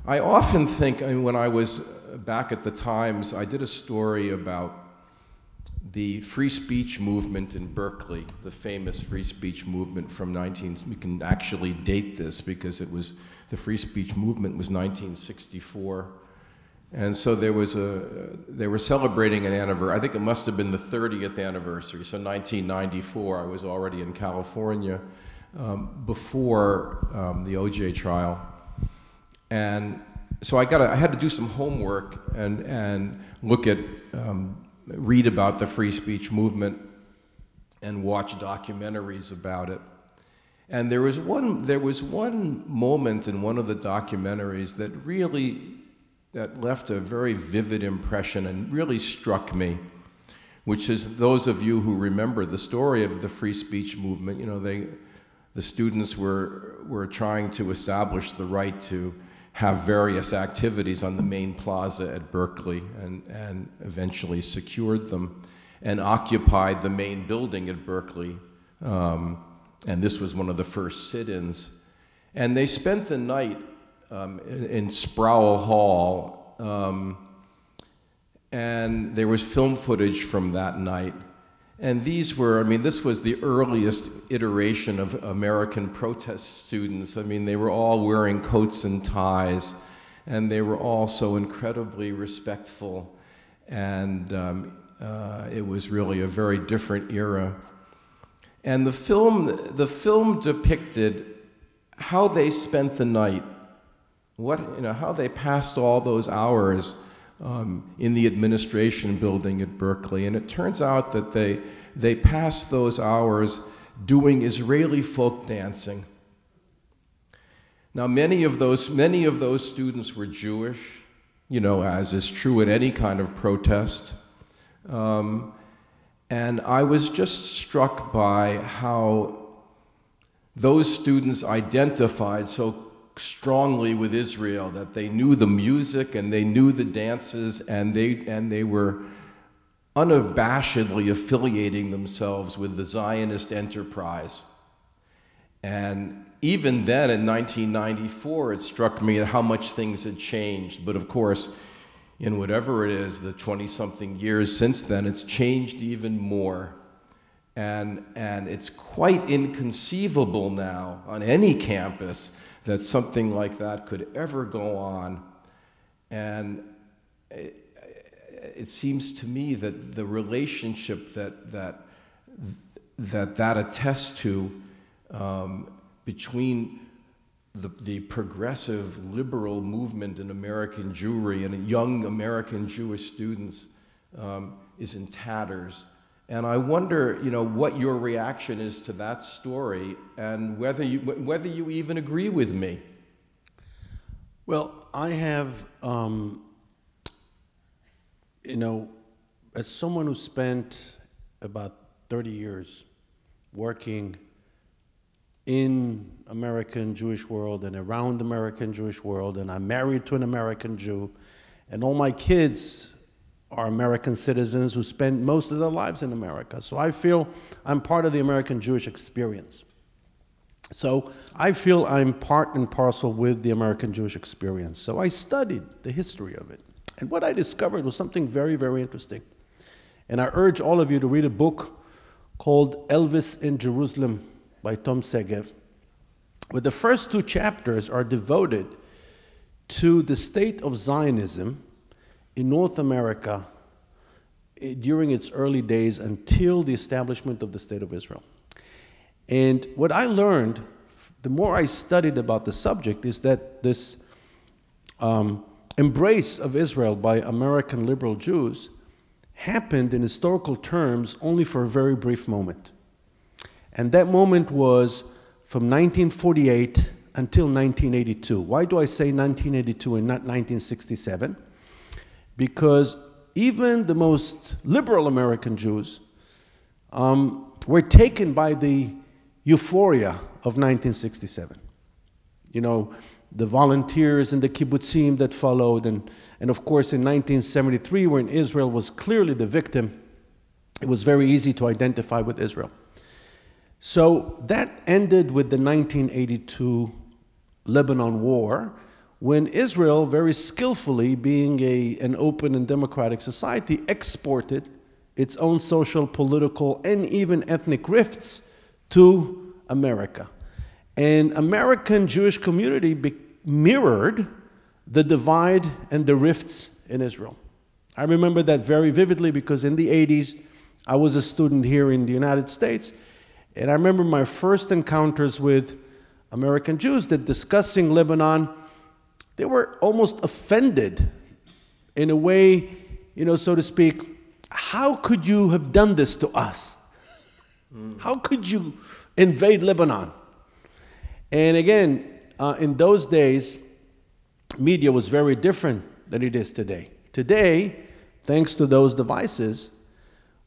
I often think, I mean, when I was back at the Times, I did a story about the free speech movement in Berkeley, the famous free speech movement from we can actually date this because it was, the free speech movement was 1964. And so they were celebrating an anniversary, I think it must have been the 30th anniversary, so 1994, I was already in California before the OJ trial. And so I had to do some homework and look at, read about the free speech movement and watch documentaries about it. And there was one moment in one of the documentaries that left a very vivid impression and really struck me, which is those of you who remember the story of the free speech movement, you know, the students were trying to establish the right to have various activities on the main plaza at Berkeley and eventually secured them and occupied the main building at Berkeley. And this was one of the first sit-ins. And they spent the night in Sproul Hall, and there was film footage from that night. And these were, I mean, this was the earliest iteration of American protest students. I mean, they were all wearing coats and ties, and they were all so incredibly respectful. And it was really a very different era. And the film depicted how they spent the night, how they passed all those hours in the administration building at Berkeley. And it turns out that they passed those hours doing Israeli folk dancing. Now, many of those students were Jewish, you know, as is true at any kind of protest. And I was just struck by how those students identified so strongly with Israel, that they knew the music and they knew the dances, and they were unabashedly affiliating themselves with the Zionist enterprise. And even then, in 1994, it struck me at how much things had changed. But of course, in whatever it is, the 20-something years since then, it's changed even more. And it's quite inconceivable now on any campus that something like that could ever go on. And it seems to me that the relationship that attests to between the progressive liberal movement in American Jewry and young American Jewish students is in tatters. And I wonder, you know, what your reaction is to that story, and whether you even agree with me. Well, I have, you know, as someone who spent about 30 years working in American Jewish world and around American Jewish world, and I'm married to an American Jew, and all my kids are American citizens who spend most of their lives in America. So I feel I'm part of the American Jewish experience. So I feel I'm part and parcel with the American Jewish experience. So I studied the history of it. And what I discovered was something very, very interesting. And I urge all of you to read a book called Elvis in Jerusalem by Tom Segev, where the first 2 chapters are devoted to the state of Zionism in North America during its early days until the establishment of the State of Israel. And what I learned, the more I studied about the subject, is that this embrace of Israel by American liberal Jews happened in historical terms only for a very brief moment. And that moment was from 1948 until 1982. Why do I say 1982 and not 1967? Because even the most liberal American Jews were taken by the euphoria of 1967. You know, the volunteers and the kibbutzim that followed, and of course in 1973, when Israel was clearly the victim, it was very easy to identify with Israel. So that ended with the 1982 Lebanon War, when Israel, very skillfully, being an open and democratic society, exported its own social, political, and even ethnic rifts to America. And American Jewish community mirrored the divide and the rifts in Israel. I remember that very vividly because in the 80s, I was a student here in the United States, and I remember my first encounters with American Jews that discussing Lebanon, they were almost offended in a way, you know, so to speak. How could you have done this to us? How could you invade Lebanon? And again, in those days, media was very different than it is today. Today, thanks to those devices,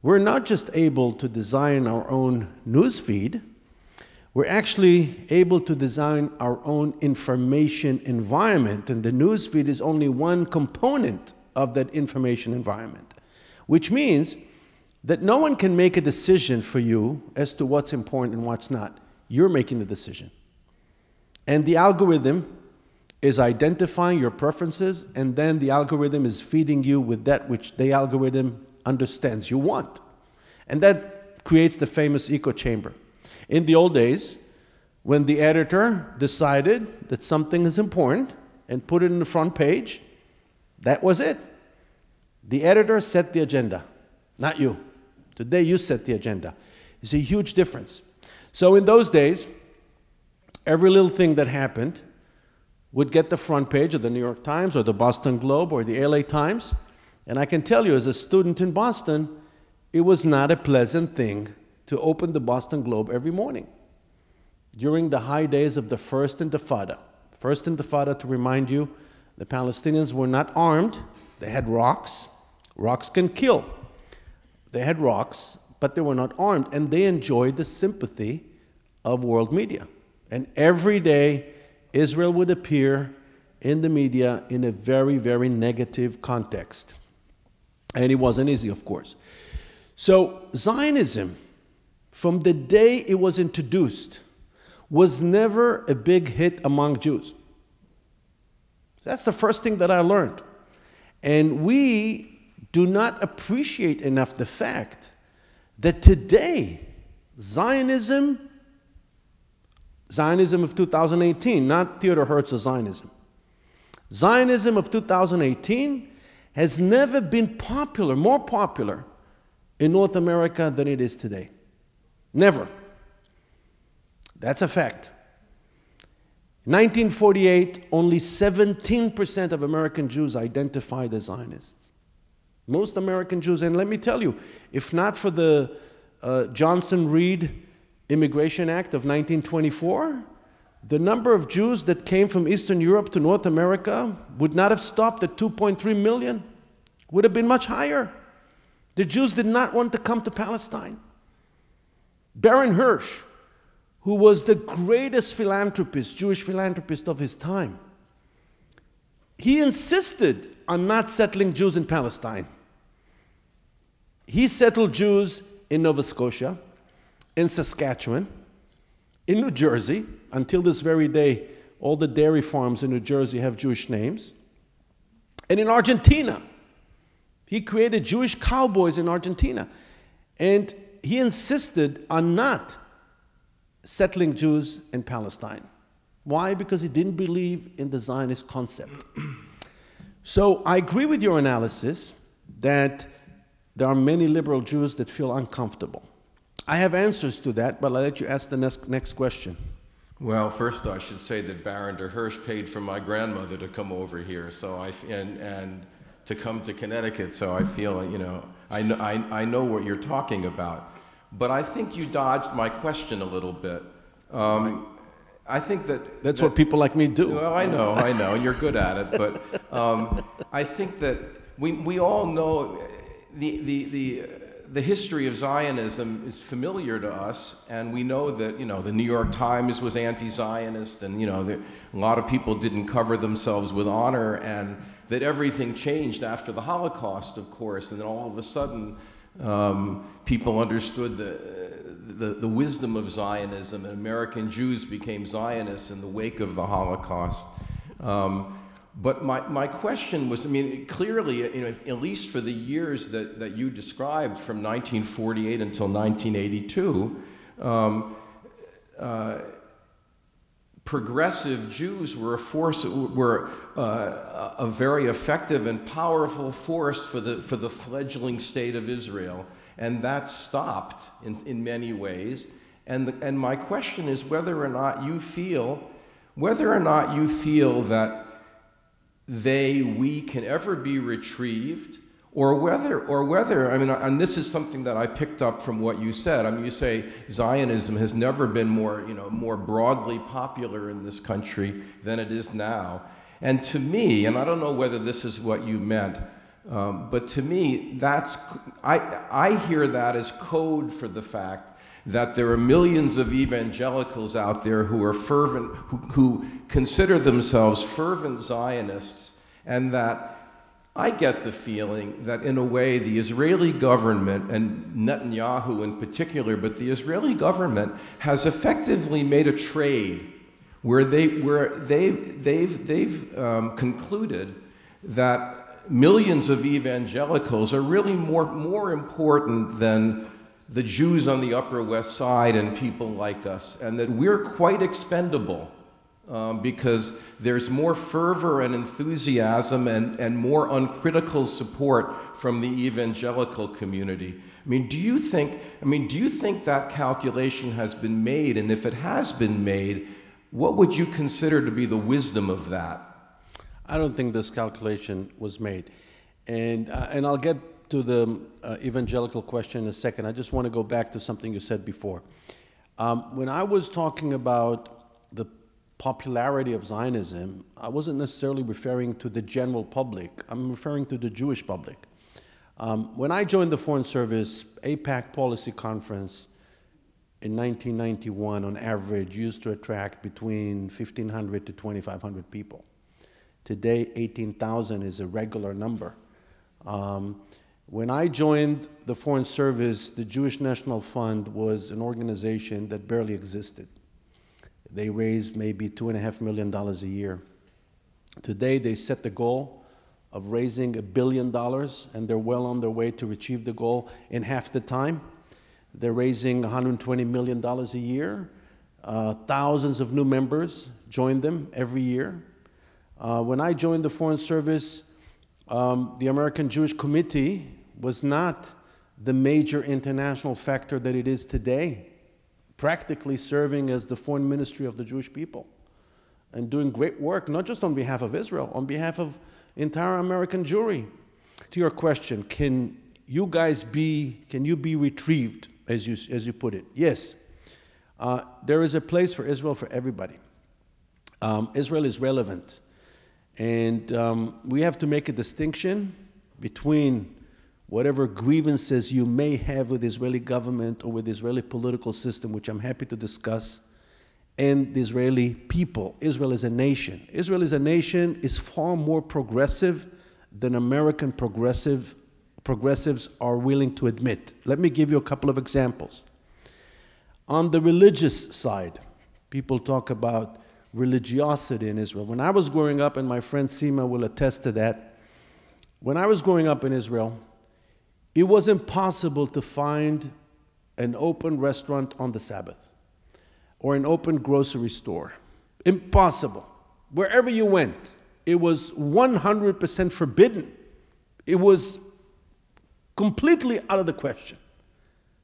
we're not just able to design our own news feed, we're actually able to design our own information environment, and the news feed is only one component of that information environment, which means that no one can make a decision for you as to what's important and what's not. You're making the decision. And the algorithm is identifying your preferences, and then the algorithm is feeding you with that which the algorithm understands you want. And that creates the famous echo chamber. In the old days, when the editor decided that something is important and put it in the front page, that was it. The editor set the agenda, not you. Today you set the agenda. It's a huge difference. So in those days, every little thing that happened would get the front page of the New York Times or the Boston Globe or the LA Times. And I can tell you, as a student in Boston, it was not a pleasant thing to open the Boston Globe every morning during the high days of the First Intifada. First Intifada, to remind you, the Palestinians were not armed. They had rocks. Rocks can kill. They had rocks, but they were not armed, and they enjoyed the sympathy of world media. And every day, Israel would appear in the media in a very, very negative context. And it wasn't easy, of course. So Zionism, from the day it was introduced, was never a big hit among Jews. That's the first thing that I learned. And we do not appreciate enough the fact that today, Zionism of 2018, not Theodor Herzl's Zionism. Zionism of 2018 has never been popular, more popular in North America than it is today. Never. That's a fact. In 1948, only 17% of American Jews identified as Zionists. Most American Jews, and let me tell you, if not for the Johnson-Reed Immigration Act of 1924, the number of Jews that came from Eastern Europe to North America would not have stopped at 2.3 million, would have been much higher. The Jews did not want to come to Palestine. Baron Hirsch, who was the greatest philanthropist, Jewish philanthropist of his time, he insisted on not settling Jews in Palestine. He settled Jews in Nova Scotia, in Saskatchewan, in New Jersey. Until this very day, all the dairy farms in New Jersey have Jewish names. And in Argentina, he created Jewish cowboys in Argentina. And he insisted on not settling Jews in Palestine. Why? Because he didn't believe in the Zionist concept. So I agree with your analysis that there are many liberal Jews that feel uncomfortable. I have answers to that, but I'll let you ask the next question. Well, first I should say that Baron de Hirsch paid for my grandmother to come over here, so and to come to Connecticut. So I feel, you know, I know what you're talking about. But I think you dodged my question a little bit. I think that's what people like me do. Well, I know, and you're good at it. But I think that we all know the history of Zionism is familiar to us, and we know that, you know, the New York Times was anti-Zionist, and, you know, a lot of people didn't cover themselves with honor, and that everything changed after the Holocaust, of course, and then all of a sudden people understood the wisdom of Zionism, and American Jews became Zionists in the wake of the Holocaust. But my question was, I mean, clearly, you know, at least for the years that you described from 1948 until 1982, progressive Jews were a very effective and powerful force for the fledgling state of Israel, and that stopped in many ways. And my question is whether or not you feel that we can ever be retrieved, or whether, I mean, and this is something that I picked up from what you said. I mean, you say Zionism has never been more broadly popular in this country than it is now. And to me, and I don't know whether this is what you meant, but to me, I hear that as code for the fact that there are millions of evangelicals out there who are fervent, who consider themselves fervent Zionists, and that I get the feeling that in a way the Israeli government, and Netanyahu in particular, but the Israeli government has effectively made a trade where they've concluded that millions of evangelicals are really more important than the Jews on the Upper West Side and people like us, and that we're quite expendable because there's more fervor and enthusiasm and more uncritical support from the evangelical community. I mean, do you think that calculation has been made? And if it has been made, what would you consider to be the wisdom of that? I don't think this calculation was made. And I'll get to the evangelical question in a second. I just want to go back to something you said before. When I was talking about the popularity of Zionism, I wasn't necessarily referring to the general public. I'm referring to the Jewish public. When I joined the Foreign Service, AIPAC Policy Conference in 1991, on average, used to attract between 1,500 to 2,500 people. Today, 18,000 is a regular number. When I joined the Foreign Service, the Jewish National Fund was an organization that barely existed. They raised maybe $2.5 million a year. Today, they set the goal of raising $1 billion, and they're well on their way to achieve the goal in half the time. They're raising $120 million a year. Thousands of new members join them every year. When I joined the Foreign Service, the American Jewish Committee was not the major international factor that it is today, practically serving as the foreign ministry of the Jewish people and doing great work, not just on behalf of Israel, on behalf of entire American Jewry. To your question, can you be retrieved, as you put it? Yes. There is a place for Israel for everybody. Israel is relevant. And we have to make a distinction between whatever grievances you may have with the Israeli government or with the Israeli political system, which I'm happy to discuss, and the Israeli people. Israel as a nation. Israel as a nation is far more progressive than American progressives are willing to admit. Let me give you a couple of examples. On the religious side, people talk about religiosity in Israel. When I was growing up, and my friend Sima will attest to that, when I was growing up in Israel, it was impossible to find an open restaurant on the Sabbath or an open grocery store. Impossible. Wherever you went, it was 100% forbidden. It was completely out of the question.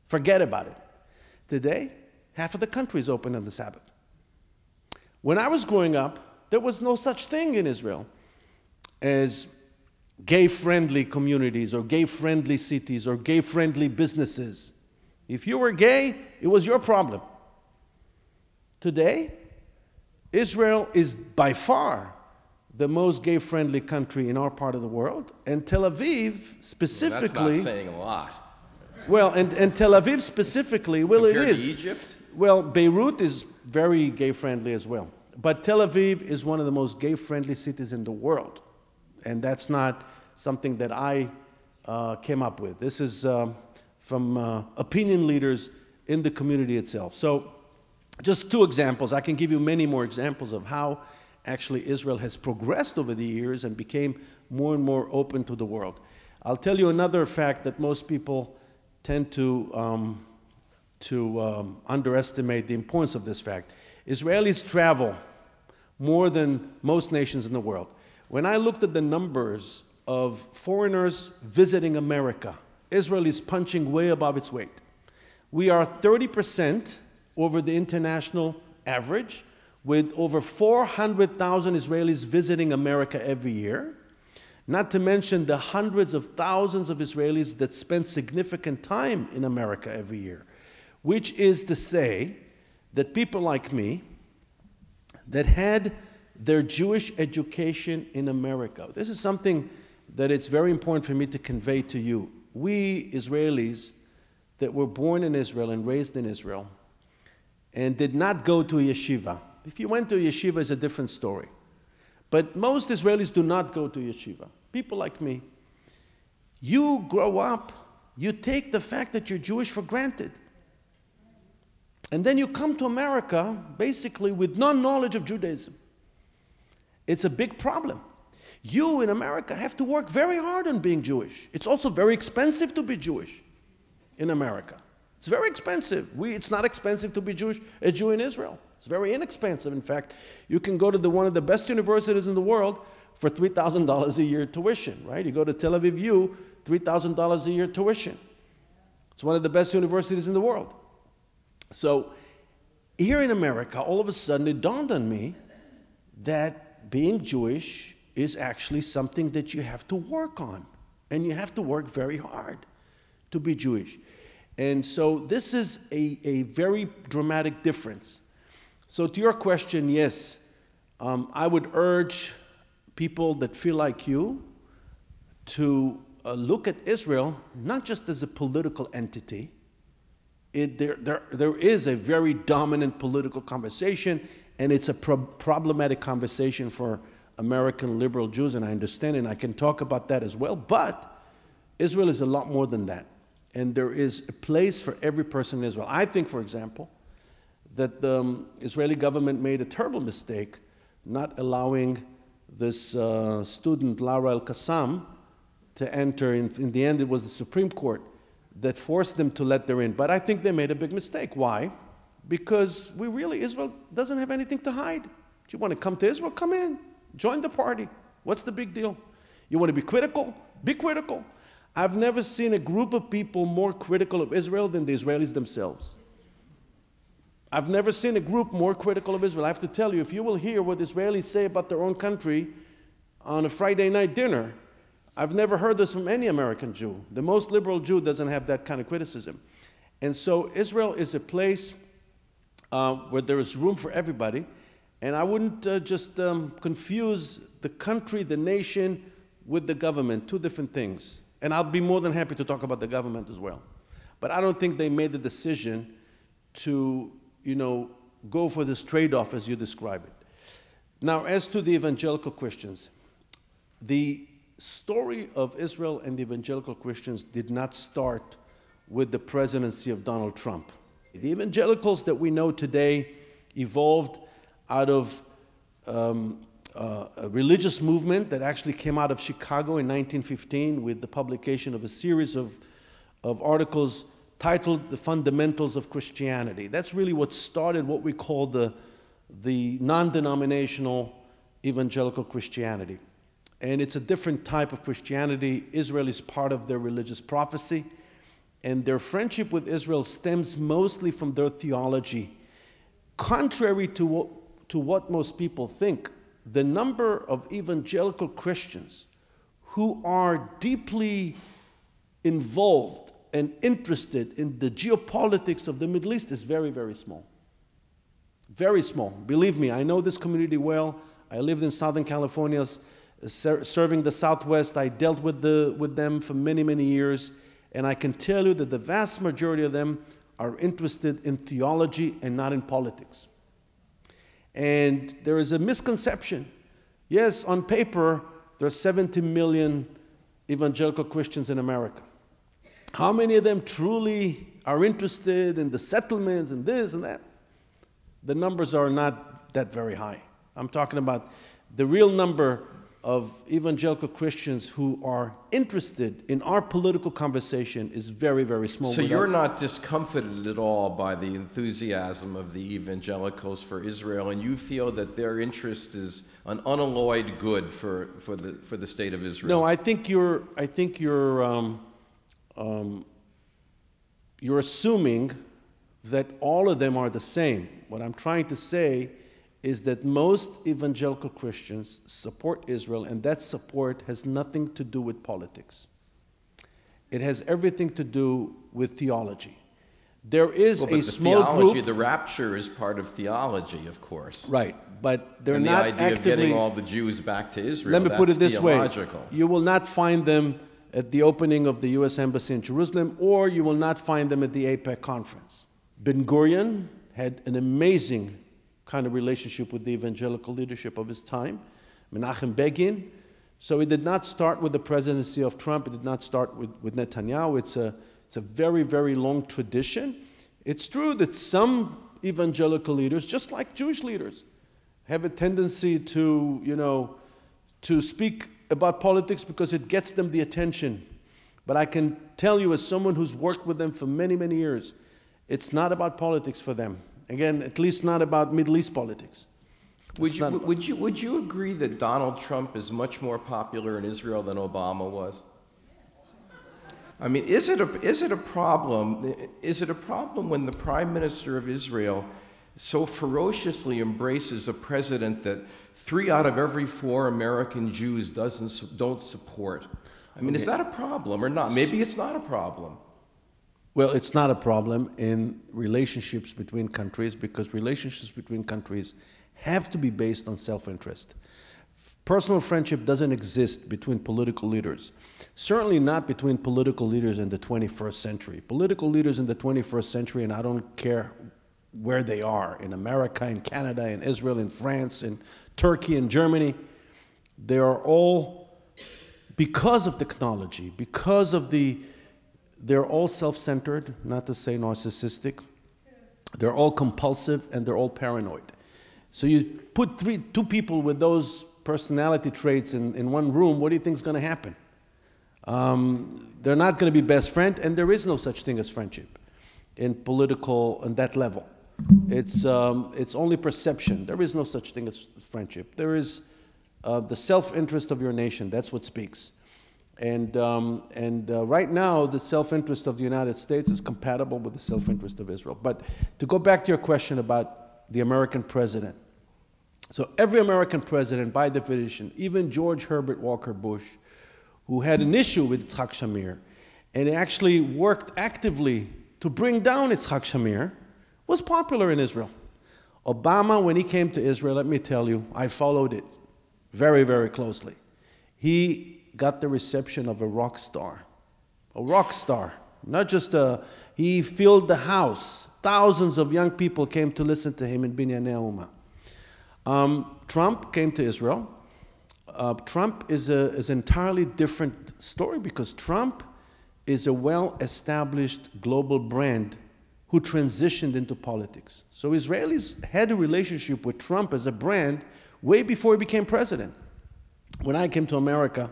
Forget about it. Today, half of the country is open on the Sabbath. When I was growing up, there was no such thing in Israel as gay-friendly communities or gay-friendly cities or gay-friendly businesses. If you were gay, it was your problem. Today, Israel is by far the most gay-friendly country in our part of the world, and Tel Aviv specifically... Well, that's not saying a lot. Well, and Tel Aviv specifically, well, Compared it is. to Egypt? Well, Beirut is very gay-friendly as well. But Tel Aviv is one of the most gay-friendly cities in the world. And that's not something that I came up with. This is from opinion leaders in the community itself. So just two examples. I can give you many more examples of how actually Israel has progressed over the years and became more and more open to the world. I'll tell you another fact that most people tend to underestimate the importance of this fact. Israelis travel more than most nations in the world. When I looked at the numbers of foreigners visiting America, Israel is punching way above its weight. We are 30% over the international average, with over 400,000 Israelis visiting America every year, not to mention the hundreds of thousands of Israelis that spend significant time in America every year, which is to say that people like me that had their Jewish education in America. This is something that it's very important for me to convey to you. We Israelis that were born in Israel and raised in Israel and did not go to a yeshiva. If you went to a yeshiva, it's a different story. But most Israelis do not go to yeshiva. People like me. You grow up, you take the fact that you're Jewish for granted. And then you come to America basically with no knowledge of Judaism. It's a big problem. You in America have to work very hard on being Jewish. It's also very expensive to be Jewish in America. It's very expensive. It's not expensive to be a Jew in Israel. It's very inexpensive. In fact, you can go to one of the best universities in the world for $3,000 a year tuition, right? You go to Tel Aviv U, $3,000 a year tuition. It's one of the best universities in the world. So here in America, all of a sudden it dawned on me that being Jewish is actually something that you have to work on. And you have to work very hard to be Jewish. And so this is a very dramatic difference. So to your question, yes, I would urge people that feel like you to look at Israel not just as a political entity. There is a very dominant political conversation, and it's a problematic conversation for American liberal Jews, and I understand, and I can talk about that as well, but Israel is a lot more than that. And there is a place for every person in Israel. I think, for example, that the Israeli government made a terrible mistake not allowing this student, Lara Alqasem, to enter. In the end, it was the Supreme Court that forced them to let her in. But I think they made a big mistake. Why? Because Israel doesn't have anything to hide. If you want to come to Israel, come in. Join the party. What's the big deal? You want to be critical? Be critical. I've never seen a group of people more critical of Israel than the Israelis themselves. I've never seen a group more critical of Israel. I have to tell you, if you will hear what Israelis say about their own country on a Friday night dinner, I've never heard this from any American Jew. The most liberal Jew doesn't have that kind of criticism. And so Israel is a place where there is room for everybody. And I wouldn't just confuse the country, the nation, with the government, two different things. And I'll be more than happy to talk about the government as well. But I don't think they made the decision to, go for this trade-off as you describe it. Now, as to the evangelical Christians, the story of Israel and the evangelical Christians did not start with the presidency of Donald Trump. The evangelicals that we know today evolved out of a religious movement that actually came out of Chicago in 1915 with the publication of a series of articles titled The Fundamentals of Christianity. That's really what started what we call the non-denominational evangelical Christianity. And it's a different type of Christianity. Israel is part of their religious prophecy, and their friendship with Israel stems mostly from their theology. Contrary to what most people think, the number of evangelical Christians who are deeply involved and interested in the geopolitics of the Middle East is very, very small. Very small. Believe me, I know this community well. I lived in Southern California, serving the Southwest. I dealt with them for many, many years. And I can tell you that the vast majority of them are interested in theology and not in politics. And there is a misconception. Yes, on paper, there are 70 million evangelical Christians in America. How many of them truly are interested in the settlements and this and that? The numbers are not that very high. I'm talking about the real number of evangelical Christians who are interested in our political conversation is very, very small. So you're not discomfited at all by the enthusiasm of the evangelicals for Israel, and you feel that their interest is an unalloyed good for the state of Israel? No, I think you're assuming that all of them are the same. What I'm trying to say is that most evangelical Christians support Israel, and that support has nothing to do with politics. It has everything to do with theology. There is a small group. The rapture is part of theology, of course. Right, but they're and not the idea actively, of getting all the Jews back to Israel. Let me put it this way. Theological. You will not find them at the opening of the U.S. Embassy in Jerusalem, or you will not find them at the AIPAC conference. Ben Gurion had an amazing kind of relationship with the evangelical leadership of his time, Menachem Begin. So it did not start with the presidency of Trump. It did not start with Netanyahu. It's a very, very long tradition. It's true that some evangelical leaders, just like Jewish leaders, have a tendency to speak about politics because it gets them the attention. But I can tell you, as someone who's worked with them for many, many years, it's not about politics for them. Again, at least not about Middle East politics. Would you agree that Donald Trump is much more popular in Israel than Obama was? I mean, is it a problem? Is it a problem when the Prime Minister of Israel so ferociously embraces a president that 3 out of every 4 American Jews don't support? I mean, is that a problem or not? Maybe it's not a problem. Well, it's not a problem in relationships between countries, because relationships between countries have to be based on self-interest. Personal friendship doesn't exist between political leaders. Certainly not between political leaders in the 21st century. Political leaders in the 21st century, and I don't care where they are, in America, in Canada, in Israel, in France, in Turkey, in Germany, they are all, because of technology, because of they're all self-centered, not to say narcissistic. They're all compulsive, and they're all paranoid. So you put 2 people with those personality traits in one room, what do you think is going to happen? They're not going to be best friends, and there is no such thing as friendship in political, on that level. It's only perception. There is no such thing as friendship. There is the self-interest of your nation. That's what speaks. And right now, the self-interest of the United States is compatible with the self-interest of Israel. But to go back to your question about the American president. So every American president, by definition, even George Herbert Walker Bush, who had an issue with HUC-JIR, and actually worked actively to bring down HUC-JIR, was popular in Israel. Obama, when he came to Israel, let me tell you, I followed it very, very closely. He got the reception of a rock star, not just he filled the house. Thousands of young people came to listen to him in Binyanei Ha'uma. Trump came to Israel. Trump is an entirely different story, because Trump is a well-established global brand who transitioned into politics. So Israelis had a relationship with Trump as a brand way before he became president. When I came to America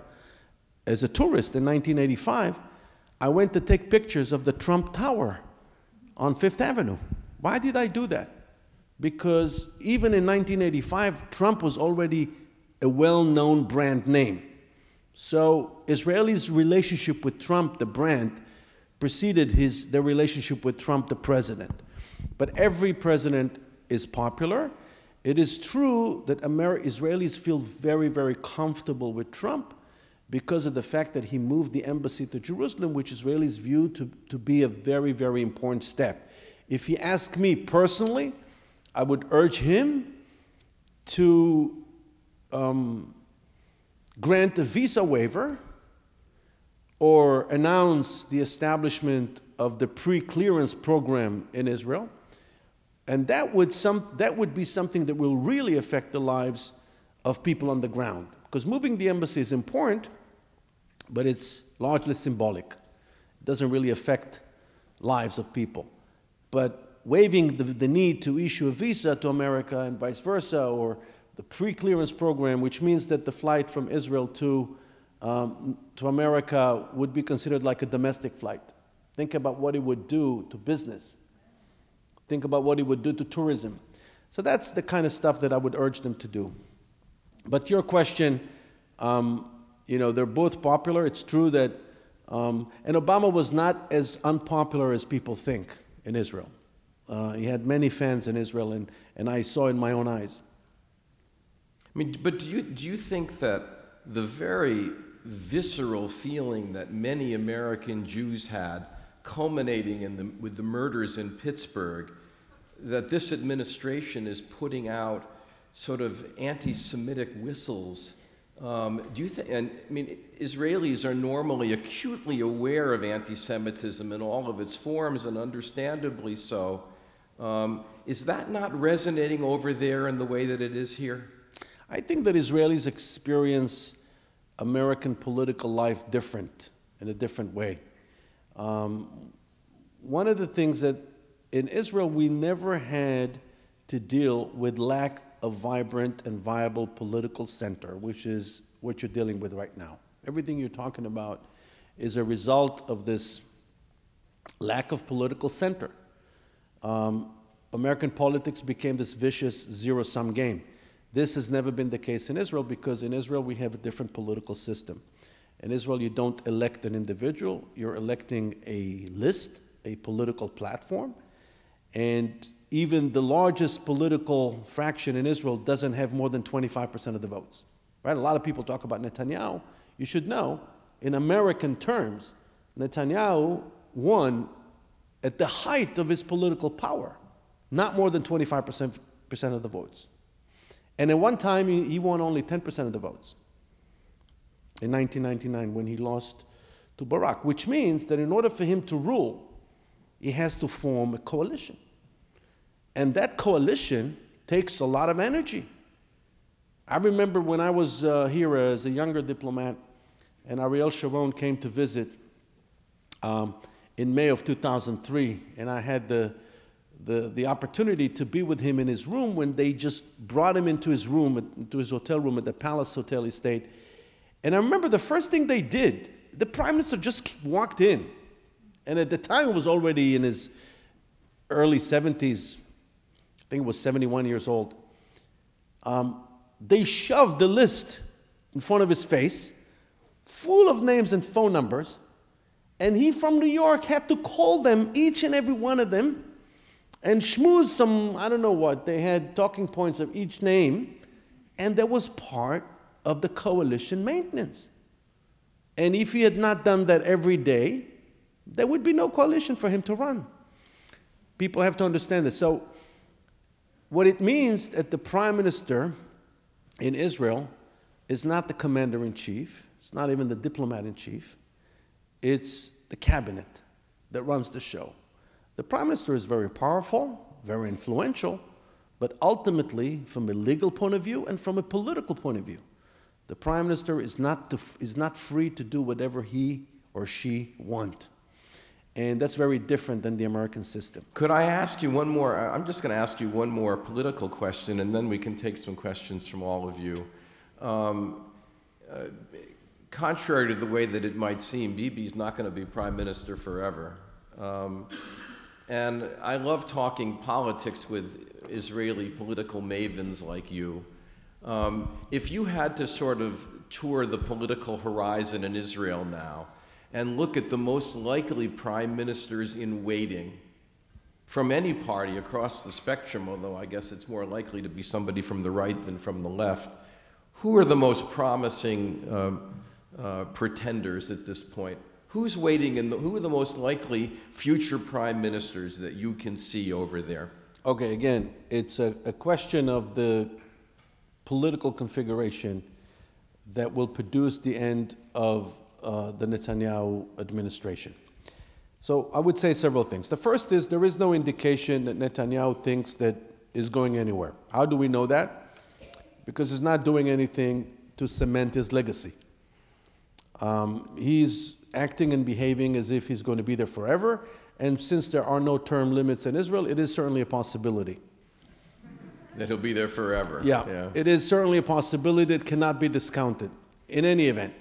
as a tourist in 1985, I went to take pictures of the Trump Tower on Fifth Avenue. Why did I do that? Because even in 1985, Trump was already a well-known brand name. So Israelis' relationship with Trump, the brand, preceded their relationship with Trump, the president. But every president is popular. It is true that Israelis feel very, very comfortable with Trump because of the fact that he moved the embassy to Jerusalem, which Israelis view to be a very, very important step. If you ask me personally, I would urge him to grant a visa waiver or announce the establishment of the pre-clearance program in Israel. And that would be something that will really affect the lives of people on the ground. Because moving the embassy is important, but it's largely symbolic. It doesn't really affect lives of people. But waiving the need to issue a visa to America and vice versa, or the pre-clearance program, which means that the flight from Israel to America would be considered like a domestic flight. Think about what it would do to business. Think about what it would do to tourism. So that's the kind of stuff that I would urge them to do. But your question, they're both popular. It's true that, and Obama was not as unpopular as people think in Israel. He had many fans in Israel, and I saw in my own eyes. I mean, but do you think that the very visceral feeling that many American Jews had, culminating with the murders in Pittsburgh, that this administration is putting out sort of anti-Semitic whistles? Do you think? And I mean, Israelis are normally acutely aware of anti-Semitism in all of its forms, and understandably so. Is that not resonating over there in the way that it is here? I think that Israelis experience American political life in a different way. One of the things that in Israel we never had to deal with lack of vibrant and viable political center, which is what you're dealing with right now. Everything you're talking about is a result of this lack of political center. American politics became this vicious zero-sum game. This has never been the case in Israel, because in Israel we have a different political system. In Israel you don't elect an individual, you're electing a list, a political platform, and even the largest political fraction in Israel doesn't have more than 25% of the votes. Right? A lot of people talk about Netanyahu. You should know, in American terms, Netanyahu won at the height of his political power, not more than 25% of the votes. And at one time, he won only 10% of the votes in 1999 when he lost to Barack, which means that in order for him to rule, he has to form a coalition. And that coalition takes a lot of energy. I remember when I was here as a younger diplomat, and Ariel Sharon came to visit in May of 2003, and I had the opportunity to be with him in his room when they just brought him into his room, into his hotel room at the Palace Hotel Estate. And I remember the first thing they did, the Prime Minister just walked in. And at the time, he was already in his early 70s. I think he was 71 years old. They shoved the list in front of his face, full of names and phone numbers. And he, from New York, had to call them, each and every one of them, and schmooze some, I don't know what, they had talking points of each name, and that was part of the coalition maintenance. And if he had not done that every day, there would be no coalition for him to run. People have to understand this. So what it means that the Prime Minister in Israel is not the commander-in-chief, it's not even the diplomat-in-chief, it's the cabinet that runs the show. The Prime Minister is very powerful, very influential, but ultimately, from a legal point of view and from a political point of view, the Prime Minister is not free to do whatever he or she want. And that's very different than the American system. Could I ask you one more? I'm just going to ask you one more political question, and then we can take some questions from all of you. Contrary to the way that it might seem, Bibi's not going to be Prime Minister forever. And I love talking politics with Israeli political mavens like you. If you had to sort of tour the political horizon in Israel now and look at the most likely prime ministers in waiting from any party across the spectrum, although I guess it's more likely to be somebody from the right than from the left, who are the most promising pretenders at this point? Who's waiting, and who are the most likely future prime ministers that you can see over there? Okay, again, it's a question of the political configuration that will produce the end of the Netanyahu administration. So I would say several things. The first is there is no indication that Netanyahu thinks that is going anywhere. How do we know that? Because he's not doing anything to cement his legacy. He's acting and behaving as if he's going to be there forever, and since there are no term limits in Israel, it is certainly a possibility. That he'll be there forever. Yeah, it is certainly a possibility that cannot be discounted in any event.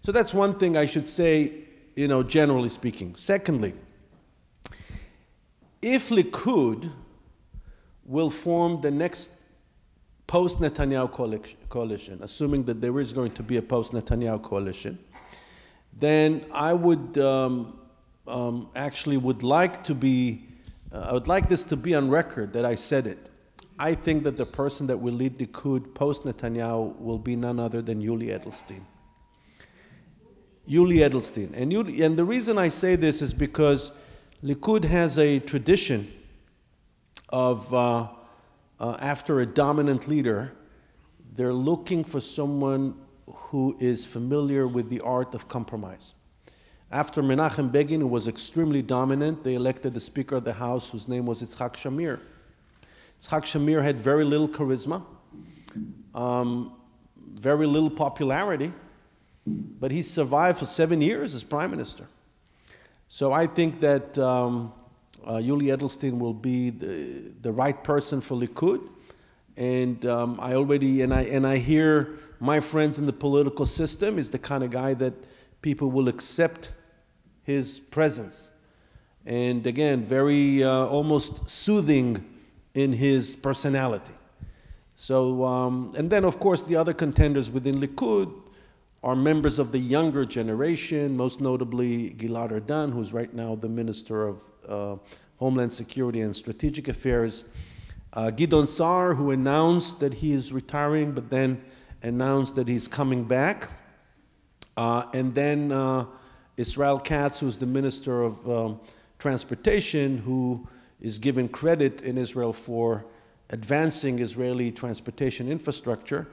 So that's one thing I should say, generally speaking. Secondly, if Likud will form the next post-Netanyahu coalition, assuming that there is going to be a post-Netanyahu coalition, then I would actually would like to be, I would like this to be on record that I said it. I think that the person that will lead Likud post-Netanyahu will be none other than Yuli Edelstein. Yuli Edelstein. And the reason I say this is because Likud has a tradition of, after a dominant leader, they're looking for someone who is familiar with the art of compromise. After Menachem Begin, who was extremely dominant, they elected the Speaker of the House, whose name was HUC-JIR. HUC-JIR had very little charisma, very little popularity, but he survived for 7 years as prime minister. So I think that Yuli Edelstein will be the right person for Likud, and I hear my friends in the political system is the kind of guy that people will accept his presence, and again, very almost soothing in his personality. So, and then of course the other contenders within Likud are members of the younger generation, most notably Gilad Erdan, who's right now the Minister of Homeland Security and Strategic Affairs, Gideon Sa'ar, who announced that he is retiring, but then announced that he's coming back, and then Israel Katz, who's the Minister of Transportation, who is given credit in Israel for advancing Israeli transportation infrastructure.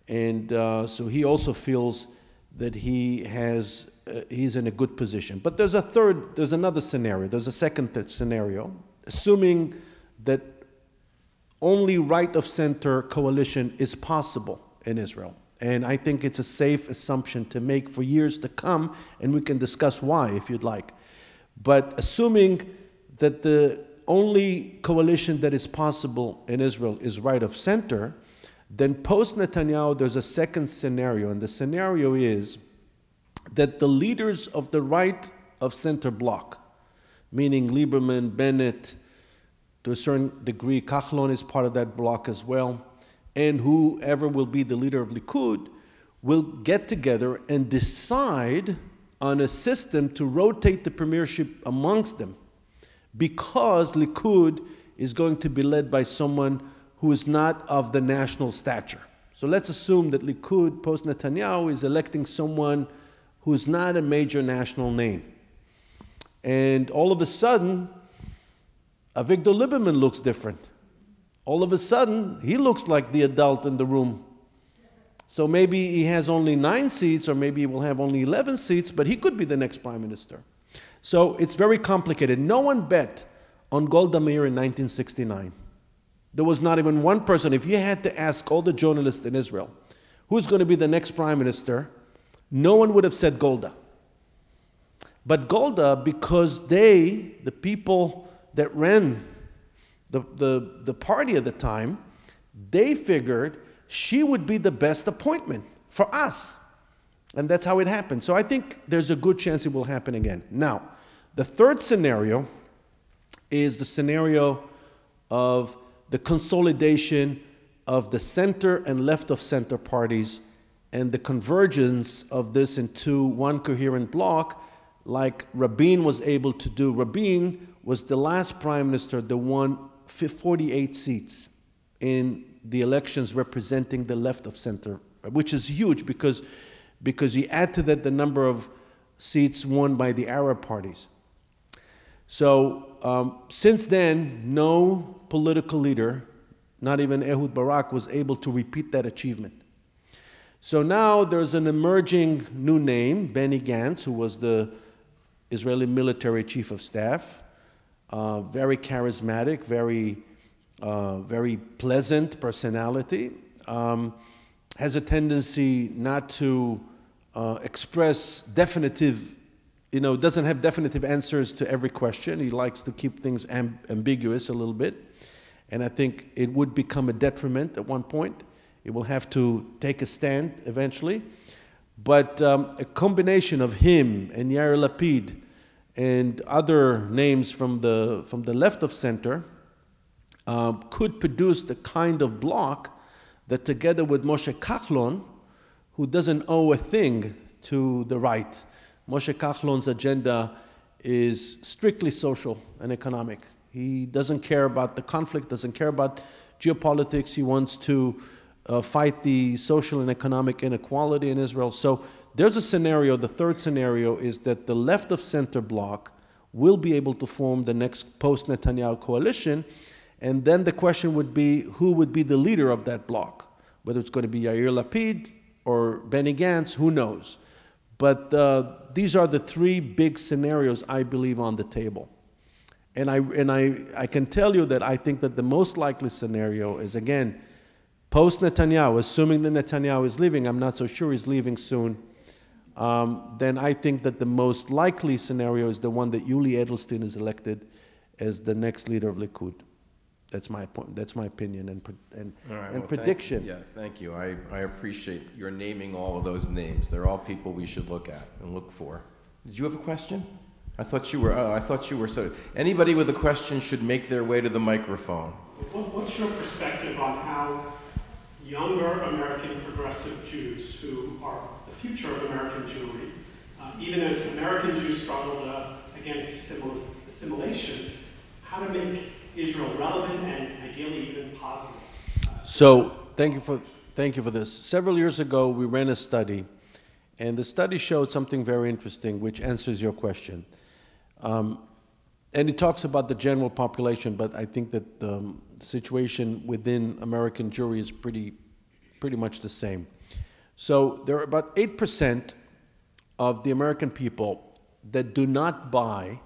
And so he also feels that he's in a good position. But there's another scenario, there's a second scenario, assuming that only right-of-center coalition is possible in Israel. And I think it's a safe assumption to make for years to come, and we can discuss why if you'd like. But assuming that the only coalition that is possible in Israel is right-of-center, then post-Netanyahu there's a second scenario, and the scenario is that the leaders of the right-of-center bloc, meaning Lieberman, Bennett, to a certain degree, Kachlon is part of that bloc as well, and whoever will be the leader of Likud will get together and decide on a system to rotate the premiership amongst them, because Likud is going to be led by someone who is not of the national stature. So let's assume that Likud, post-Netanyahu, is electing someone who is not a major national name. And all of a sudden, Avigdor Lieberman looks different. All of a sudden, he looks like the adult in the room. So maybe he has only 9 seats, or maybe he will have only 11 seats, but he could be the next prime minister. So it's very complicated. No one bet on Golda Meir in 1969. There was not even one person. If you had to ask all the journalists in Israel, who's going to be the next prime minister, no one would have said Golda. But Golda, because the people that ran the party at the time, they figured she would be the best appointment for us. And that's how it happened. So I think there's a good chance it will happen again. Now, the third scenario is the scenario of the consolidation of the center and left of center parties and the convergence of this into one coherent bloc, like Rabin was able to do. Rabin was the last prime minister that won 48 seats in the elections representing the left of center, which is huge because you add to that the number of seats won by the Arab parties. So since then, no political leader, not even Ehud Barak, was able to repeat that achievement. So now there's an emerging new name, Benny Gantz, who was the Israeli military chief of staff, very charismatic, very pleasant personality, has a tendency not to express definitive, doesn't have definitive answers to every question. He likes to keep things ambiguous a little bit. And I think it would become a detriment at one point. It will have to take a stand eventually. But a combination of him and Yair Lapid and other names from the left of center could produce the kind of bloc that, together with Moshe Kahlon, who doesn't owe a thing to the right. Moshe Kahlon's agenda is strictly social and economic. He doesn't care about the conflict, doesn't care about geopolitics. He wants to fight the social and economic inequality in Israel. So there's a scenario, the third scenario is that the left of center bloc will be able to form the next post-Netanyahu coalition, and then the question would be who would be the leader of that bloc, whether it's going to be Yair Lapid or Benny Gantz, who knows. But these are the three big scenarios I believe on the table. And I can tell you that I think that the most likely scenario is, again, post-Netanyahu, assuming that Netanyahu is leaving, I'm not so sure he's leaving soon, then I think that the most likely scenario is the one that Yuli Edelstein is elected as the next leader of Likud. That's my point. That's my opinion and prediction. Thank you. I appreciate your naming all of those names. They're all people we should look at and look for. Did you have a question? I thought you were. So anybody with a question should make their way to the microphone. What's your perspective on how younger American progressive Jews, who are the future of American Jewry, even as American Jews struggled against assimilation, how to make Israel relevant and ideally even positive? So thank you for this. Several years ago, we ran a study, and the study showed something very interesting, which answers your question. And it talks about the general population, but I think that the situation within American Jewry is pretty much the same. So there are about 8% of the American people that do not buy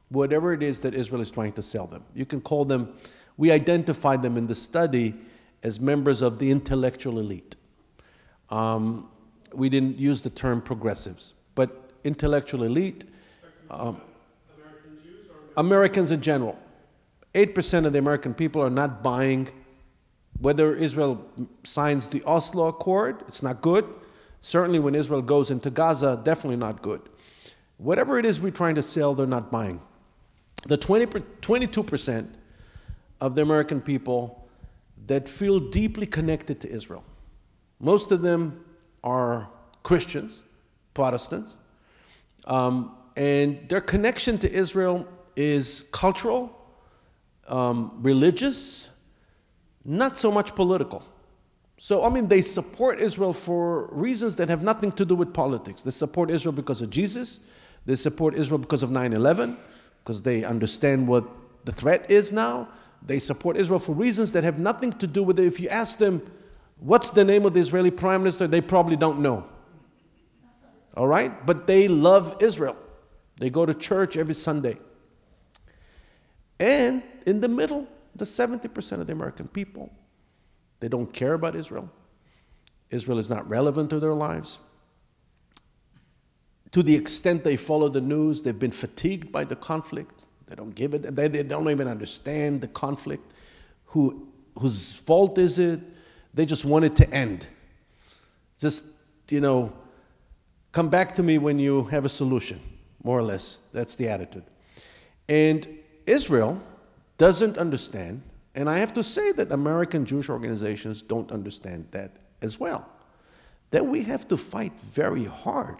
whatever it is that Israel is trying to sell them. You can call them, we identified them in the study as members of the intellectual elite. We didn't use the term progressives, but intellectual elite, American Jews or Americans in general. 8% of the American people are not buying whether Israel signs the Oslo Accord. It's not good. Certainly when Israel goes into Gaza, definitely not good. Whatever it is we're trying to sell, they're not buying. The 22% of the American people that feel deeply connected to Israel. Most of them are Christians, Protestants, and their connection to Israel is cultural, religious, not so much political. So, I mean, they support Israel for reasons that have nothing to do with politics. They support Israel because of Jesus. They support Israel because of 9/11, because they understand what the threat is now. They support Israel for reasons that have nothing to do with it. If you ask them, what's the name of the Israeli prime minister, they probably don't know. All right? But they love Israel. They go to church every Sunday. And in the middle, the 70% of the American people, they don't care about Israel. Israel is not relevant to their lives. To the extent they follow the news, they've been fatigued by the conflict. They don't give it. They don't even understand the conflict. Whose fault is it? They just want it to end. Just, come back to me when you have a solution, more or less. That's the attitude. And Israel doesn't understand, and I have to say that American Jewish organizations don't understand that as well, that we have to fight very hard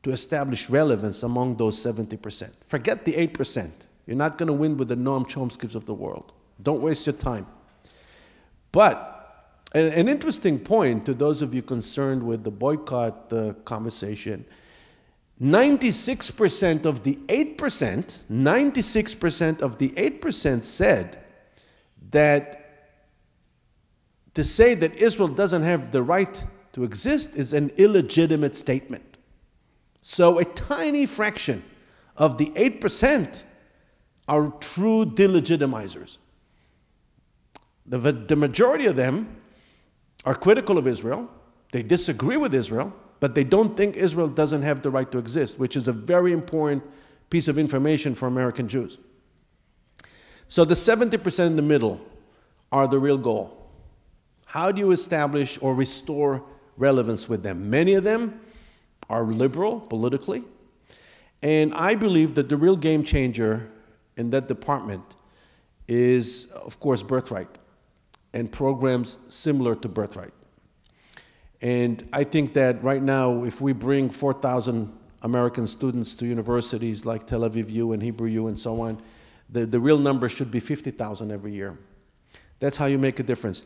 to establish relevance among those 70%. Forget the 8%. You're not going to win with the Noam Chomskys of the world. Don't waste your time. But an interesting point to those of you concerned with the boycott conversation, 96% of the 8%, 96% of the 8% said that to say that Israel doesn't have the right to exist is an illegitimate statement. So a tiny fraction of the 8% are true delegitimizers. The majority of them are critical of Israel. They disagree with Israel, but they don't think Israel doesn't have the right to exist, which is a very important piece of information for American Jews. So the 70% in the middle are the real goal. How do you establish or restore relevance with them? Many of them are liberal politically, and I believe that the real game changer in that department is, of course, Birthright and programs similar to Birthright. And I think that right now, if we bring 4,000 American students to universities like Tel Aviv U and Hebrew U and so on, the real number should be 50,000 every year. That's how you make a difference.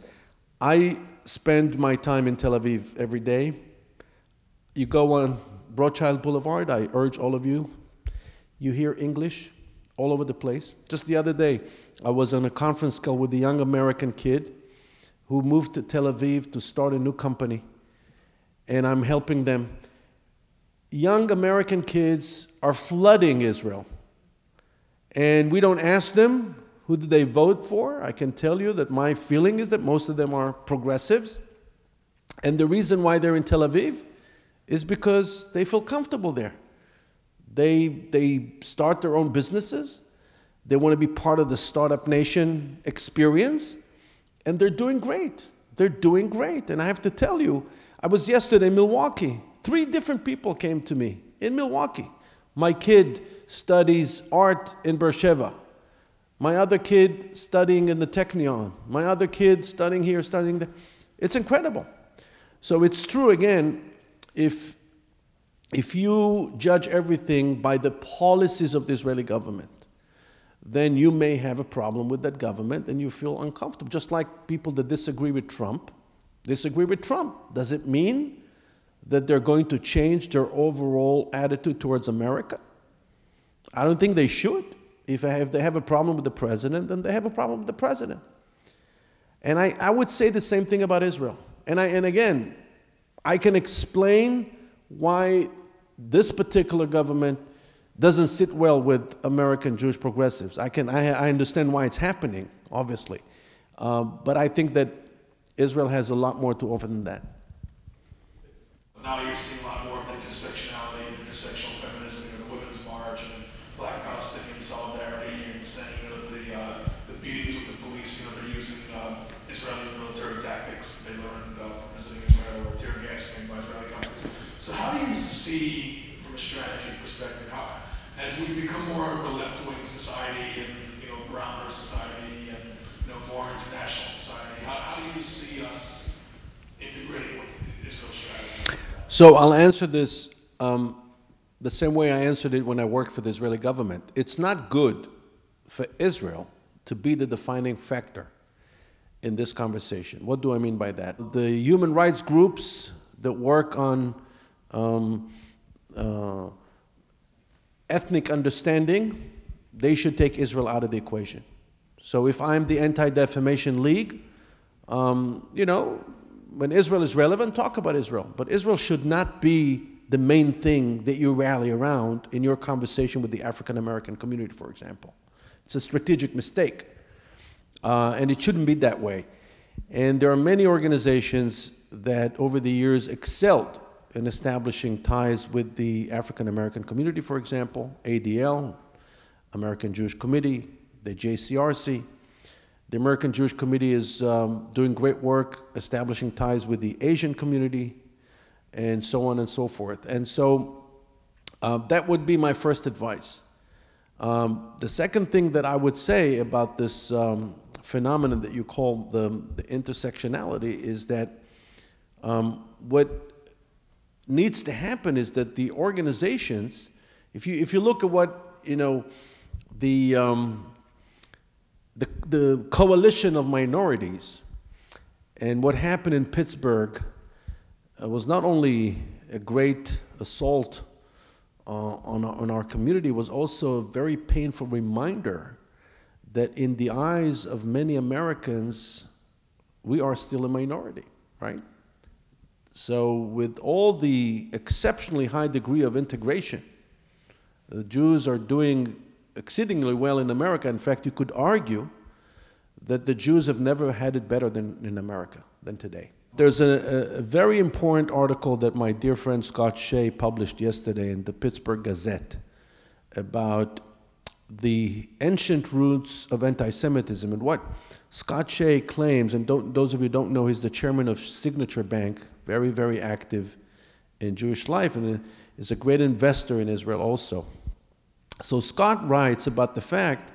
I spend my time in Tel Aviv every day. You go on Rothschild Boulevard, I urge all of you, you hear English all over the place. Just the other day, I was on a conference call with a young American kid who moved to Tel Aviv to start a new company, and I'm helping them. Young American kids are flooding Israel, and we don't ask them who did they vote for. I can tell you that my feeling is that most of them are progressives, and the reason why they're in Tel Aviv is because they feel comfortable there. They start their own businesses. They want to be part of the Startup Nation experience, and they're doing great. They're doing great. And I have to tell you, I was yesterday in Milwaukee. 3 different people came to me in Milwaukee. My kid studies art in Beersheba. My other kid studying in the Technion. My other kid studying here, studying there. It's incredible. So it's true, again, if you judge everything by the policies of the Israeli government, then you may have a problem with that government and you feel uncomfortable. Just like people that disagree with Trump. Does it mean that they're going to change their overall attitude towards America? I don't think they should. If they have a problem with the president, then they have a problem with the president. And I would say the same thing about Israel. And again, I can explain why this particular government doesn't sit well with American Jewish progressives. I understand why it's happening, obviously. But I think that Israel has a lot more to offer than that. Now you're seeing a lot more of intersectionality and intersectional feminism in the Women's March and Black Palestinian solidarity, and saying that the beatings with the police, they're using Israeli military tactics they learned from visiting Israel, or tear gassing by Israeli companies. So how do you see, from a strategy perspective, how, as we become more of a left-wing society and browner society and more international society, how do you see us integrating with Israel's strategy? So I'll answer this the same way I answered it when I worked for the Israeli government. It's not good for Israel to be the defining factor in this conversation. What do I mean by that? The human rights groups that work on ethnic understanding, they should take Israel out of the equation. So if I'm the Anti-Defamation League, when Israel is relevant, talk about Israel. But Israel should not be the main thing that you rally around in your conversation with the African American community, for example. It's a strategic mistake. And it shouldn't be that way. And there are many organizations that over the years excelled in establishing ties with the African American community, for example, ADL, American Jewish Committee, the JCRC. The American Jewish Committee is doing great work establishing ties with the Asian community, and so on and so forth. And so that would be my first advice. The second thing that I would say about this phenomenon that you call the intersectionality is that what needs to happen is that the organizations, if you look at what the coalition of minorities and what happened in Pittsburgh was not only a great assault on our community, was also a very painful reminder that in the eyes of many Americans, we are still a minority, right? So with all the exceptionally high degree of integration, the Jews are doing exceedingly well in America. In fact, you could argue that the Jews have never had it better than in America than today. There's a very important article that my dear friend Scott Shea published yesterday in the Pittsburgh Gazette about the ancient roots of anti-Semitism. And what Scott Shea claims, and those of you who don't know, he's the chairman of Signature Bank, very, very active in Jewish life, and is a great investor in Israel also. So Scott writes about the fact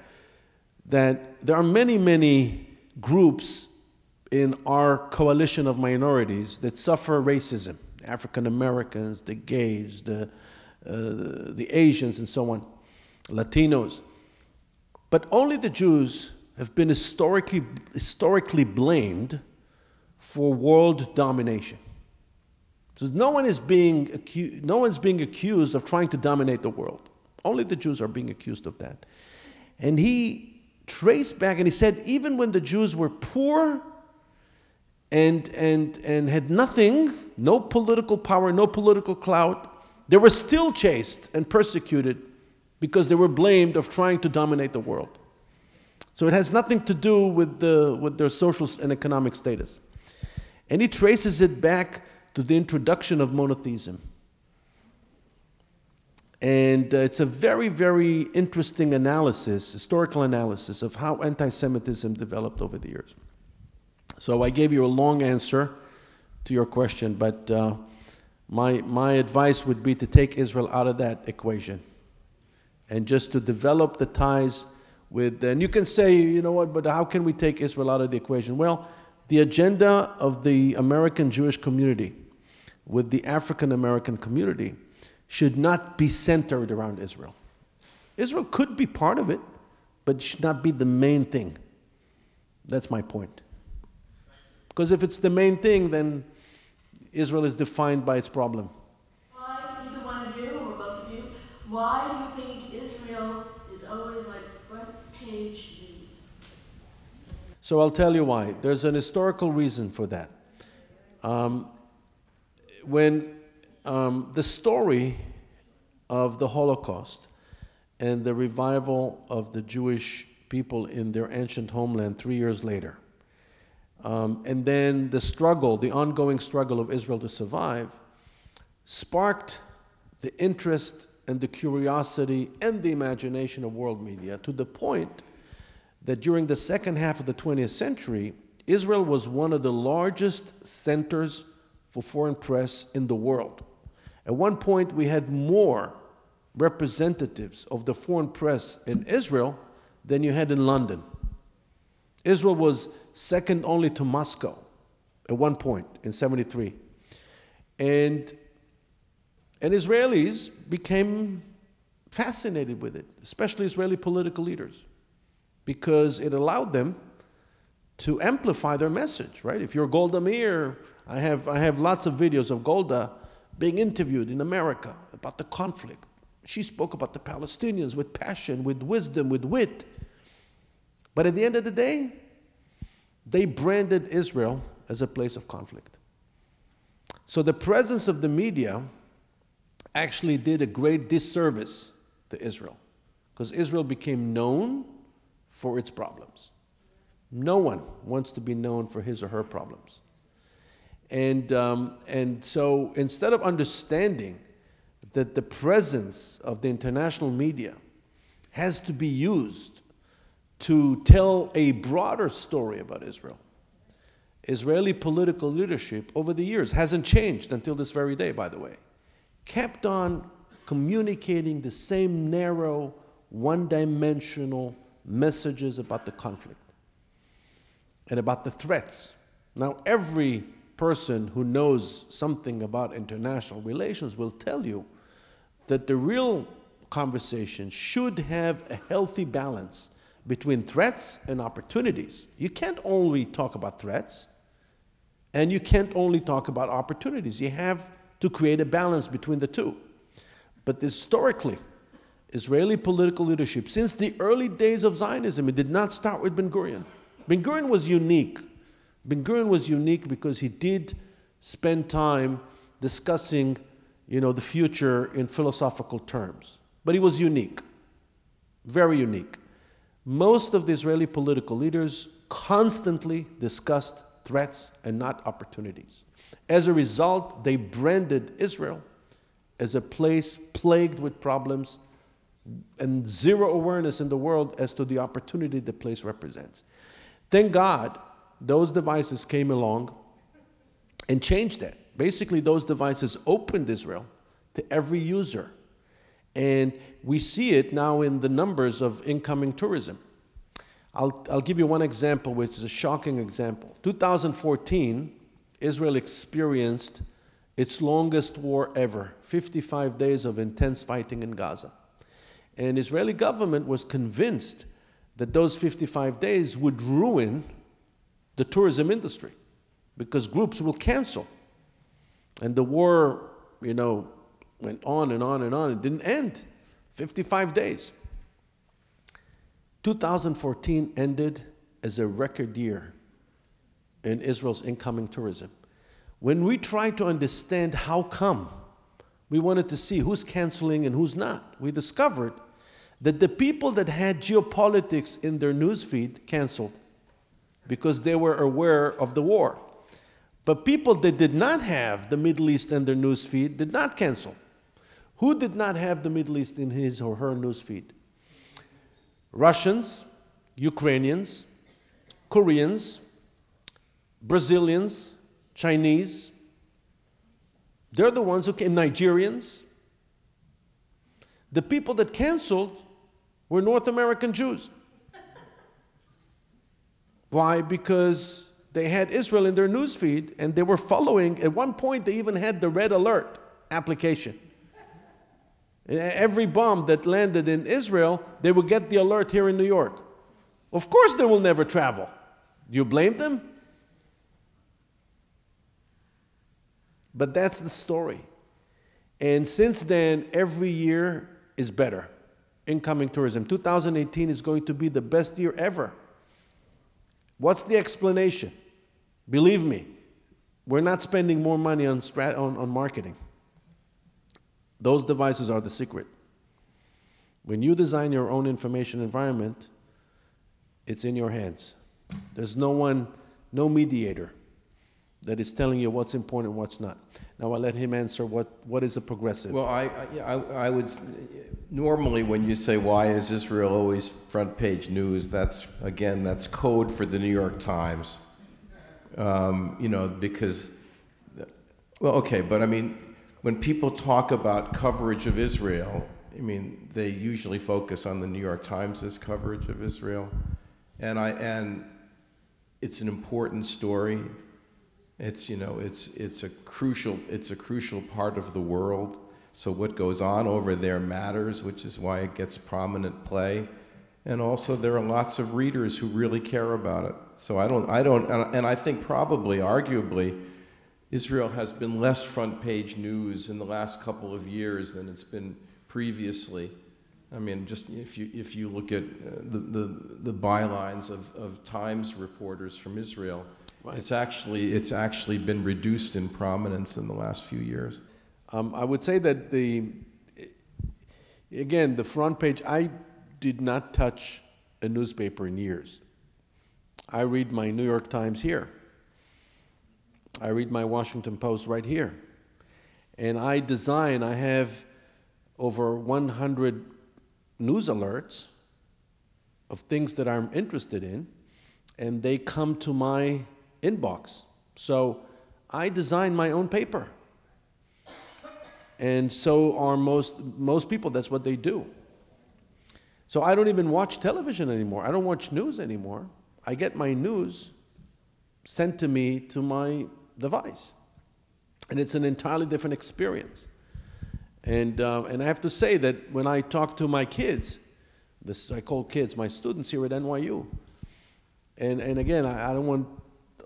that there are many, many groups in our coalition of minorities that suffer racism. African Americans, the gays, the Asians, and so on, Latinos. But only the Jews have been historically blamed for world domination. So no one is being accused of trying to dominate the world. Only the Jews are being accused of that. And he traced back and he said, even when the Jews were poor and had nothing, no political power, no political clout, they were still chased and persecuted because they were blamed of trying to dominate the world. So it has nothing to do with their social and economic status. And he traces it back to the introduction of monotheism. And it's a very, very interesting analysis, historical analysis of how anti-Semitism developed over the years. So I gave you a long answer to your question, but my advice would be to take Israel out of that equation and just to develop the ties with, and you can say, you know what, but how can we take Israel out of the equation? Well, the agenda of the American Jewish community with the African American community should not be centered around Israel. Israel could be part of it, but it should not be the main thing. That's my point. Because if it's the main thing, then Israel is defined by its problem. Why, either one of you or both of you, why do you think Israel is always like front page news? So I'll tell you why. There's an historical reason for that. When the story of the Holocaust and the revival of the Jewish people in their ancient homeland 3 years later, and then the struggle, the ongoing struggle of Israel to survive, sparked the interest and the curiosity and the imagination of world media to the point that during the second half of the 20th century, Israel was one of the largest centers for foreign press in the world. At one point, we had more representatives of the foreign press in Israel than you had in London. Israel was second only to Moscow at one point in '73. And Israelis became fascinated with it, especially Israeli political leaders, because it allowed them to amplify their message, right? If you're Golda Meir, I have lots of videos of Golda being interviewed in America about the conflict. She spoke about the Palestinians with passion, with wisdom, with wit. But at the end of the day, they branded Israel as a place of conflict. So the presence of the media actually did a great disservice to Israel, because Israel became known for its problems. No one wants to be known for his or her problems. And so instead of understanding that the presence of the international media has to be used to tell a broader story about Israel, Israeli political leadership over the years hasn't changed until this very day, by the way, kept on communicating the same narrow, one-dimensional messages about the conflict and about the threats. Now, every person who knows something about international relations will tell you that the real conversation should have a healthy balance between threats and opportunities. You can't only talk about threats, and you can't only talk about opportunities. You have to create a balance between the two. But historically, Israeli political leadership, since the early days of Zionism, it did not start with Ben-Gurion. Ben-Gurion was unique. Ben-Gurion was unique because he did spend time discussing, the future in philosophical terms. But he was unique, very unique. Most of the Israeli political leaders constantly discussed threats and not opportunities. As a result, they branded Israel as a place plagued with problems and zero awareness in the world as to the opportunity the place represents. Thank God those devices came along and changed that. Basically, those devices opened Israel to every user. And we see it now in the numbers of incoming tourism. I'll give you one example, which is a shocking example. 2014, Israel experienced its longest war ever, 55 days of intense fighting in Gaza. And the Israeli government was convinced that those 55 days would ruin the tourism industry because groups will cancel. And the war, went on and on and on. It didn't end. 55 days. 2014 ended as a record year in Israel's incoming tourism. When we tried to understand how come, we wanted to see who's canceling and who's not. We discovered that the people that had geopolitics in their newsfeed canceled because they were aware of the war. But people that did not have the Middle East in their newsfeed did not cancel. Who did not have the Middle East in his or her newsfeed? Russians, Ukrainians, Koreans, Brazilians, Chinese. They're the ones who came, Nigerians. The people that canceled were North American Jews. Why? Because they had Israel in their newsfeed and they were following. At one point, they even had the red alert application. Every bomb that landed in Israel, they would get the alert here in New York. Of course they will never travel. Do you blame them? But that's the story. And since then, every year is better. Incoming tourism. 2018 is going to be the best year ever. What's the explanation? Believe me, we're not spending more money on marketing. Those devices are the secret. When you design your own information environment, it's in your hands. There's no mediator that is telling you what's important and what's not. Now I'll let him answer what is a progressive. Well, I would, normally when you say why is Israel always front page news, that's code for the New York Times. Because, well, okay, but I mean, when people talk about coverage of Israel, I mean, they usually focus on the New York Times' coverage of Israel, and it's an important story. It's a crucial part of the world. So what goes on over there matters, which is why it gets prominent play. And also there are lots of readers who really care about it. So I think probably, arguably, Israel has been less front page news in the last couple of years than it's been previously. I mean, just if you look at the bylines of Times reporters from Israel, right. It's actually been reduced in prominence in the last few years. I would say that the front page, I did not touch a newspaper in years. I read my New York Times here. I read my Washington Post right here. And I have over 100 news alerts of things that I'm interested in, and they come to my inbox. So I design my own paper. And so are most people, that's what they do. So I don't even watch television anymore. I don't watch news anymore. I get my news sent to me to my device. And it's an entirely different experience. And I have to say that when I talk to my kids, I call kids, my students here at NYU, and again, I don't want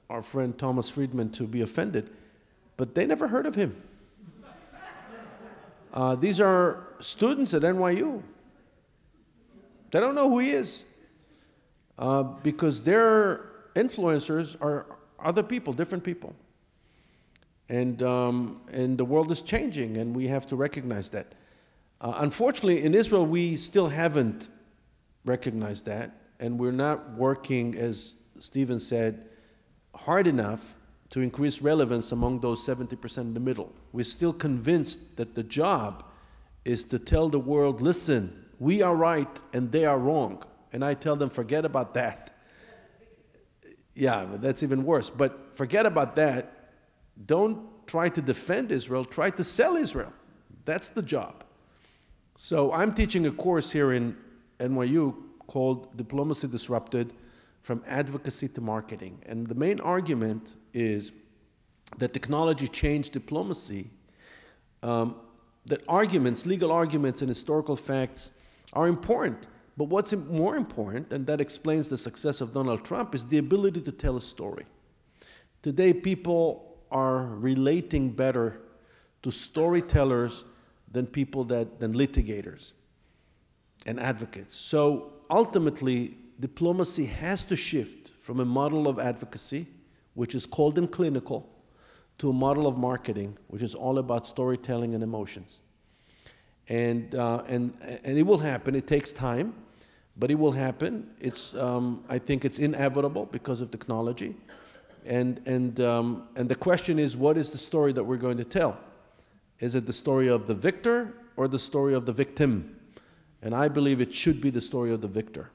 our friend Thomas Friedman to be offended, but they never heard of him. These are students at NYU. They don't know who he is because their influencers are other people, different people. And the world is changing, and we have to recognize that. Unfortunately, in Israel, we still haven't recognized that, and we're not working, as Stephen said, hard enough to increase relevance among those 70% in the middle. We're still convinced that the job is to tell the world, listen, we are right and they are wrong. And I tell them, forget about that. Yeah, but that's even worse. But forget about that. Don't try to defend Israel. Try to sell Israel. That's the job. So I'm teaching a course here in NYU called Diplomacy Disrupted: From Advocacy to Marketing. And the main argument is that technology changed diplomacy, that arguments, legal arguments and historical facts are important. But what's more important, and that explains the success of Donald Trump, is the ability to tell a story. Today, people are relating better to storytellers than litigators and advocates. So ultimately, diplomacy has to shift from a model of advocacy, which is cold and clinical, to a model of marketing, which is all about storytelling and emotions. And it will happen. It takes time, but it will happen. I think it's inevitable because of technology. And the question is, what is the story that we're going to tell? Is it the story of the victor or the story of the victim? And I believe it should be the story of the victor.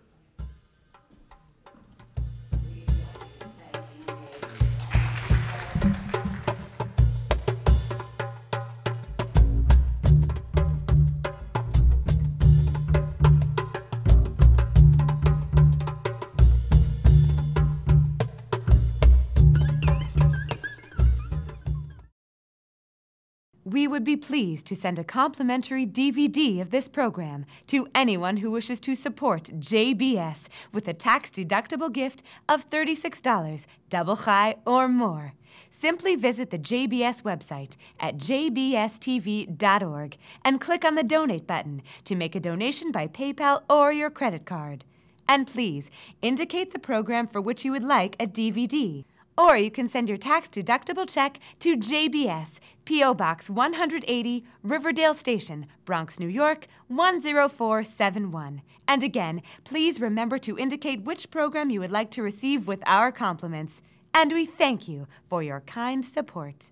We would be pleased to send a complimentary DVD of this program to anyone who wishes to support JBS with a tax-deductible gift of $36, double chai or more. Simply visit the JBS website at jbstv.org and click on the Donate button to make a donation by PayPal or your credit card. And please indicate the program for which you would like a DVD. Or you can send your tax-deductible check to JBS, P.O. Box 180, Riverdale Station, Bronx, New York, 10471. And again, please remember to indicate which program you would like to receive with our compliments. And we thank you for your kind support.